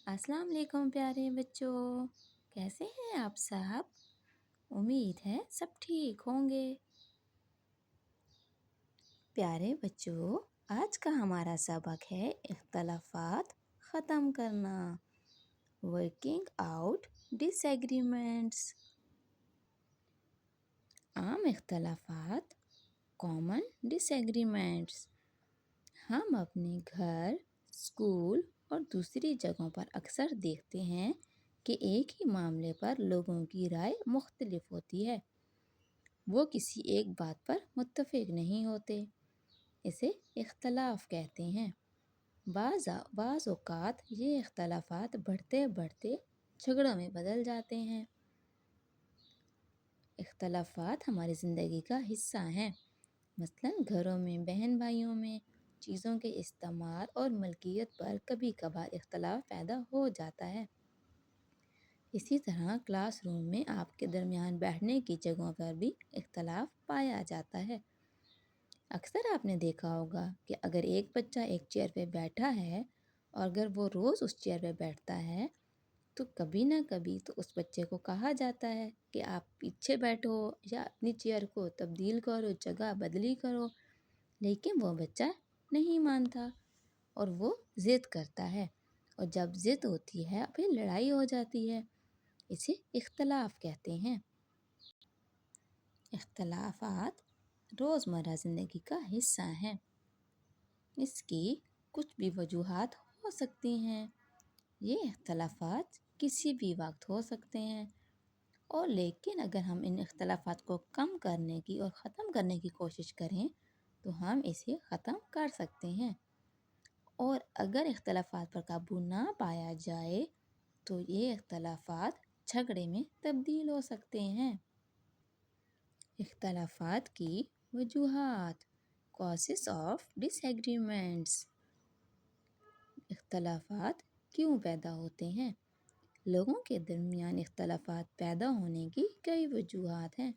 अस्सलाम वालेकुम प्यारे बच्चों। कैसे हैं आप सब? उम्मीद है सब ठीक होंगे। प्यारे बच्चों, आज का हमारा सबक है इख्तलाफात ख़त्म करना, वर्किंग आउट डिसएग्रीमेंट्स। आम इख्तलाफात, कॉमन डिसएग्रीमेंट्स, हम अपने घर, स्कूल और दूसरी जगहों पर अक्सर देखते हैं कि एक ही मामले पर लोगों की राय मुख्तलिफ होती है। वो किसी एक बात पर मुत्तफिक नहीं होते। इसे इख्तलाफ कहते हैं। बाज़ औक़ात ये इख्तलाफात बढ़ते बढ़ते झगड़ों में बदल जाते हैं। इख्तलाफात हमारी ज़िंदगी का हिस्सा हैं। मसलन घरों में, बहन भाइयों में, चीज़ों के इस्तेमाल और मलकियत पर कभी कभार इख्तलाफ पैदा हो जाता है। इसी तरह क्लासरूम में आपके दरमियान बैठने की जगहों पर भी इख्तलाफ पाया जाता है। अक्सर आपने देखा होगा कि अगर एक बच्चा एक चेयर पे बैठा है और अगर वो रोज़ उस चेयर पे बैठता है तो कभी ना कभी तो उस बच्चे को कहा जाता है कि आप पीछे बैठो या अपनी चेयर को तब्दील करो, जगह बदली करो। लेकिन वो बच्चा नहीं मानता और वो ज़िद करता है, और जब ज़िद होती है फिर लड़ाई हो जाती है। इसे इख्तलाफ कहते हैं। इख्तलाफात रोज़मर्रा ज़िंदगी का हिस्सा हैं। इसकी कुछ भी वजूहात हो सकती हैं। ये इख्तलाफात किसी भी वक्त हो सकते हैं, और लेकिन अगर हम इन इख्तलाफात को कम करने की और ख़त्म करने की कोशिश करें तो हम इसे ख़त्म कर सकते हैं। और अगर इख्तलाफात पर काबू ना पाया जाए तो ये इख्तलाफात झगड़े में तब्दील हो सकते हैं। इख्तलाफात की वजूहात, कॉजेस ऑफ डिसएग्रीमेंट्स। इख्तलाफात क्यों पैदा होते हैं? लोगों के दरमियान इख्तलाफात पैदा होने की कई वजूहात हैं।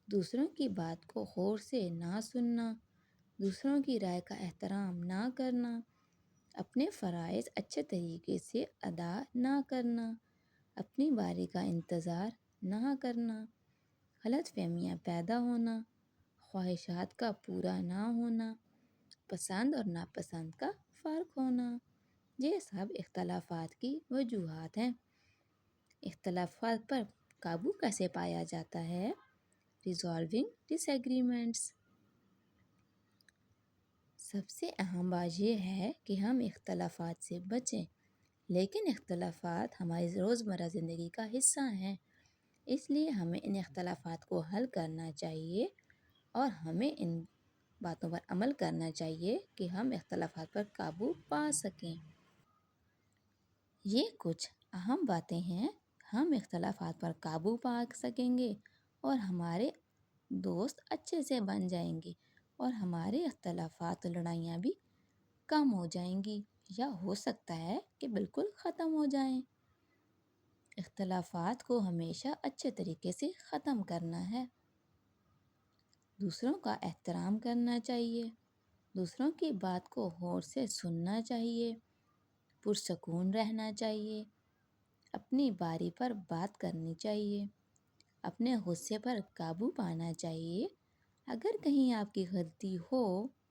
दूसरों की बात को गौर से ना सुनना, दूसरों की राय का एहतराम ना करना, अपने फ़राइज़ अच्छे तरीके से अदा ना करना, अपनी बारी का इंतज़ार ना करना, गलतफ़हमियाँ पैदा होना, ख्वाहिशात का पूरा ना होना, पसंद और नापसंद का फ़र्क होना, ये सब इख्तलाफात की वजूहात हैं। इख्तलाफात पर काबू कैसे पाया जाता है? रिज़ॉल्विंग डिसएग्रीमेंट्स। सबसे अहम बात यह है कि हम इख्तलाफात से बचें, लेकिन इख्तलाफात हमारी रोज़मर्रा ज़िंदगी का हिस्सा हैं। इसलिए हमें इन इख्तलाफात को हल करना चाहिए और हमें इन बातों पर अमल करना चाहिए कि हम इख्तलाफात पर काबू पा सकें। ये कुछ अहम बातें हैं। हम इख्तलाफात पर काबू पा सकेंगे और हमारे दोस्त अच्छे से बन जाएंगे, और हमारे इख्तलाफात और लड़ाइयाँ भी कम हो जाएंगी, या हो सकता है कि बिल्कुल ख़त्म हो जाएं। इख्तलाफात को हमेशा अच्छे तरीके से ख़त्म करना है। दूसरों का एहतराम करना चाहिए, दूसरों की बात को गौर से सुनना चाहिए, पुरसकून रहना चाहिए, अपनी बारी पर बात करनी चाहिए, अपने गुस्से पर काबू पाना चाहिए। अगर कहीं आपकी गलती हो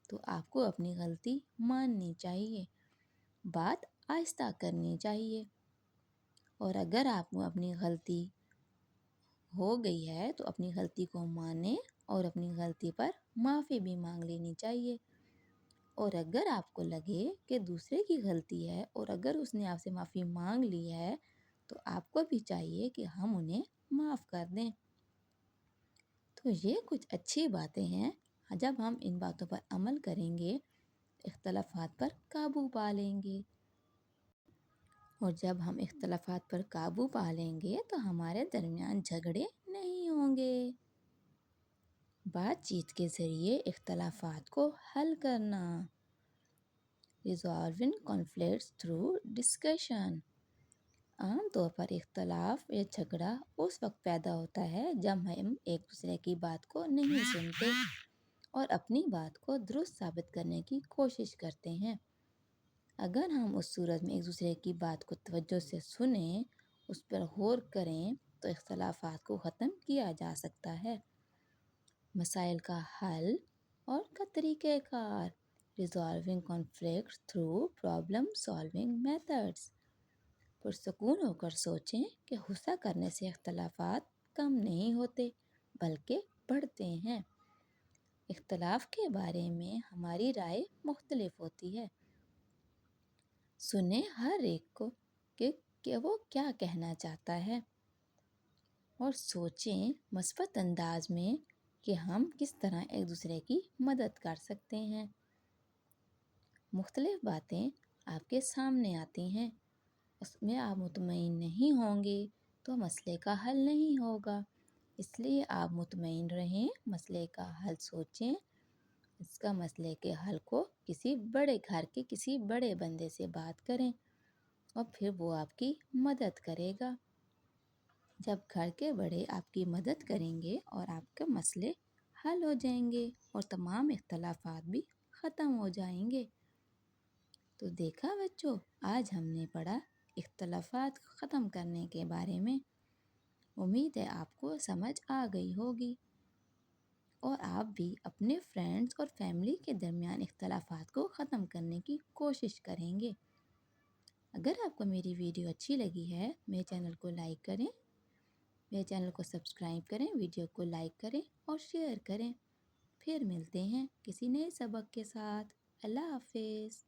तो आपको अपनी गलती माननी चाहिए, बात आहिस्ता करनी चाहिए, और अगर आपको अपनी गलती हो गई है तो अपनी गलती को माने और अपनी गलती पर माफ़ी भी मांग लेनी चाहिए। और अगर आपको लगे कि दूसरे की गलती है और अगर उसने आपसे माफ़ी मांग ली है तो आपको भी चाहिए कि हम उन्हें माफ़ कर दें। तो ये कुछ अच्छी बातें हैं। जब हम इन बातों पर अमल करेंगे, इख्तलाफात पर काबू पा लेंगे, और जब हम इख्तलाफात पर काबू पा लेंगे तो हमारे दरमियान झगड़े नहीं होंगे। बातचीत के ज़रिए इख्तलाफात को हल करना, रिज़ॉल्विंग कॉन्फ्लिक्ट्स थ्रू डिस्कशन। आम तौर पर इख्तलाफ या झगड़ा उस वक्त पैदा होता है जब हम एक दूसरे की बात को नहीं सुनते और अपनी बात को दुरुस्त साबित करने की कोशिश करते हैं। اگر ہم اس صورت میں ایک دوسرے کی بات کو توجہ سے سنیں، اس پر غور کریں، تو اختلافات کو ختم کیا جا سکتا ہے۔ مسائل کا حل اور کا طریقہ کار: resolving conflicts through problem solving methods۔ پرسکون ہو کر سوچیں کہ غصہ کرنے سے اختلافات کم نہیں ہوتے بلکہ بڑھتے ہیں۔ اختلاف کے بارے میں ہماری رائے مختلف ہوتی ہے۔ سنیں ہر ایک کو کہ وہ کیا کہنا چاہتا ہے، اور سوچیں مثبت انداز میں کہ ہم کس طرح ایک دوسرے کی مدد کر سکتے ہیں۔ مختلف باتیں آپ کے سامنے آتی ہیں، اس میں آپ مطمئن نہیں ہوں گے تو مسئلے کا حل نہیں ہوگا۔ اس لیے آپ مطمئن رہیں، مسئلے کا حل سوچیں، اس کا مسئلے کے حل کو کسی بڑے گھر کے کسی بڑے بندے سے بات کریں، اور پھر وہ آپ کی مدد کرے گا۔ جب گھر کے بڑے آپ کی مدد کریں گے اور آپ کے مسئلے حل ہو جائیں گے اور تمام اختلافات بھی ختم ہو جائیں گے۔ تو دیکھا بچوں، آج ہم نے پڑھا اختلافات ختم کرنے کے بارے میں۔ امید ہے آپ کو سمجھ آ گئی ہوگی، اور آپ بھی اپنے فرینڈز اور فیملی کے درمیان اختلافات کو ختم کرنے کی کوشش کریں گے۔ اگر آپ کو میری ویڈیو اچھی لگی ہے، میرے چینل کو لائک کریں، میرے چینل کو سبسکرائب کریں، ویڈیو کو لائک کریں اور شیئر کریں۔ پھر ملتے ہیں کسی نئے سبق کے ساتھ۔ اللہ حافظ۔